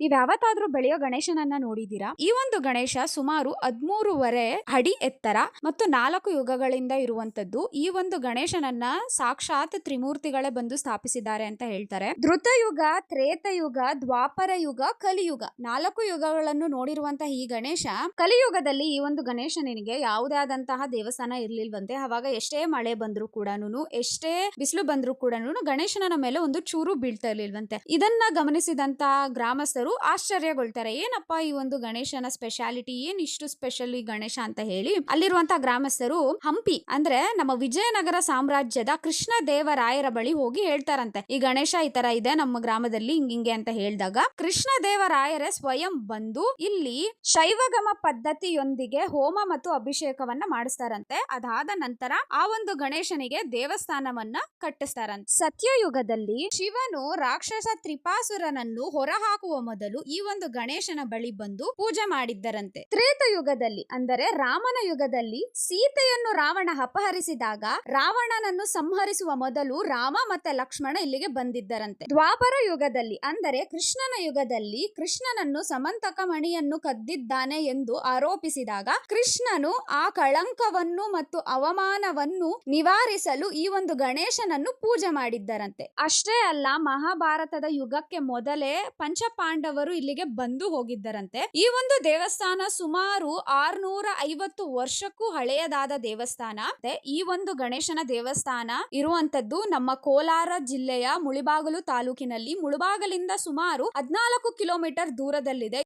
ನೀವ್ ಯಾವತ್ತಾದ್ರೂ ಬೆಳೆಯೋ ಗಣೇಶನನ್ನ ನೋಡಿದೀರಾ? ಈ ಒಂದು ಗಣೇಶ ಸುಮಾರು 13.5 ಅಡಿ ಎತ್ತರ ಮತ್ತು 4 ಯುಗಗಳಿಂದ ಇರುವಂತದ್ದು. ಈ ಒಂದು ಗಣೇಶನನ್ನ ಸಾಕ್ಷಾತ್ ತ್ರಿಮೂರ್ತಿಗಳೇ ಬಂದು ಸ್ಥಾಪಿಸಿದ್ದಾರೆ ಅಂತ ಹೇಳ್ತಾರೆ. ಧೃತಯುಗ, ತ್ರೇತಯುಗ, ದ್ವಾಪರ ಯುಗ, ಕಲಿಯುಗ 4 ಯುಗಗಳನ್ನು ನೋಡಿರುವಂತಹ ಈ ಗಣೇಶ ಕಲಿಯುಗದಲ್ಲಿ ಈ ಒಂದು ಗಣೇಶನಿಗೆ ಯಾವುದೇ ಆದಂತಹ ದೇವಸ್ಥಾನ ಇರ್ಲಿಲ್ವಂತೆ. ಅವಾಗ ಎಷ್ಟೇ ಮಳೆ ಬಂದ್ರು ಕೂಡನು, ಎಷ್ಟೇ ಬಿಸಿಲು ಬಂದ್ರು ಕೂಡನು ಗಣೇಶನ ಮೇಲೆ ಒಂದು ಚೂರು ಬೀಳ್ತಾ ಇರ್ಲಿಲ್ವಂತೆ. ಇದನ್ನ ಗಮನಿಸಿದಂತ ಗ್ರಾಮಸ್ಥರು ಆಶ್ಚರ್ಯಗೊಳ್ತಾರೆ. ಏನಪ್ಪಾ ಈ ಒಂದು ಗಣೇಶನ ಸ್ಪೆಷಾಲಿಟಿ, ಏನ್ ಇಷ್ಟು ಸ್ಪೆಷಲ್ ಈ ಗಣೇಶ ಅಂತ ಹೇಳಿ ಅಲ್ಲಿರುವಂತಹ ಗ್ರಾಮಸ್ಥರು ಹಂಪಿ ಅಂದ್ರೆ ನಮ್ಮ ವಿಜಯನಗರ ಸಾಮ್ರಾಜ್ಯದ ಕೃಷ್ಣ ದೇವರಾಯರ ಬಳಿ ಹೋಗಿ ಹೇಳ್ತಾರಂತೆ, ಈ ಗಣೇಶ ಈ ತರ ಇದೆ ನಮ್ಮ ಗ್ರಾಮದಲ್ಲಿ ಹಿಂಗಿಂಗೆ ಅಂತ ಹೇಳಿದಾಗ ಕೃಷ್ಣ ದೇವರಾಯರೇ ಸ್ವಯಂ ಬಂದು ಇಲ್ಲಿ ಶೈವಗಮ ಪದ್ಧತಿಯೊಂದಿಗೆ ಹೋಮ ಮತ್ತು ಅಭಿಷೇಕವನ್ನ ಮಾಡಿಸ್ತಾರಂತೆ. ಅದಾದ ನಂತರ ಆ ಒಂದು ಗಣೇಶನಿಗೆ ದೇವಸ್ಥಾನವನ್ನ ಕಟ್ಟಿಸ್ತಾರಂತೆ. ಸತ್ಯಯುಗದಲ್ಲಿ ಶಿವನು ರಾಕ್ಷಸ ತ್ರಿಪಾಸುರನನ್ನು ಹೊರಹಾಕುವ ಮೊದಲು ಈ ಒಂದು ಗಣೇಶನ ಬಳಿ ಬಂದು ಪೂಜೆ ಮಾಡಿದ್ದರಂತೆ. ತ್ರೇತಯುಗದಲ್ಲಿ ಅಂದರೆ ರಾಮನ ಯುಗದಲ್ಲಿ ಸೀತೆಯನ್ನು ರಾವಣ ಅಪಹರಿಸಿದಾಗ ರಾವಣನನ್ನು ಸಂಹರಿಸುವ ಮೊದಲು ರಾಮ ಮತ್ತೆ ಲಕ್ಷ್ಮಣ ಇಲ್ಲಿಗೆ ಬಂದಿದ್ದರಂತೆ. ದ್ವಾಪರ ಯುಗದಲ್ಲಿ ಅಂದರೆ ಕೃಷ್ಣನ ಯುಗದಲ್ಲಿ ಕೃಷ್ಣನನ್ನು ಸಮಂತಕ ಮಣಿಯನ್ನು ಕದ್ದಿದ್ದಾನೆ ಎಂದು ಆರೋಪಿಸಿದಾಗ ಕೃಷ್ಣನು ಆ ಕಳಂಕವನ್ನು ಮತ್ತು ಅವಮಾನವನ್ನು ನಿವಾರಿಸಲು ಈ ಒಂದು ಗಣೇಶನನ್ನು ಪೂಜೆ ಮಾಡಿದ್ದರಂತೆ. ಅಷ್ಟೇ ಅಲ್ಲ, ಮಹಾಭಾರತದ ಯುಗಕ್ಕೆ ಮೊದಲೇ ಪಂಚಪಾಂಡವರು ಇಲ್ಲಿಗೆ ಬಂದು ಹೋಗಿದ್ದರಂತೆ. ಈ ಒಂದು ದೇವಸ್ಥಾನ ಸುಮಾರು 650 ವರ್ಷಕ್ಕೂ ಹಳೆಯದಾದ ದೇವಸ್ಥಾನ. ಈ ಒಂದು ಗಣೇಶನ ದೇವಸ್ಥಾನ ಇರುವಂತದ್ದು ನಮ್ಮ ಕೋಲಾರ ಜಿಲ್ಲೆಯ ಮುಳಿಬಾಗಲು ತಾಲೂಕಿನಲ್ಲಿ, ಮುಳಬಾಗಲಿಂದ ಸುಮಾರು 14 ಕಿಲೋಮೀಟರ್ ದೂರದಲ್ಲಿದೆ.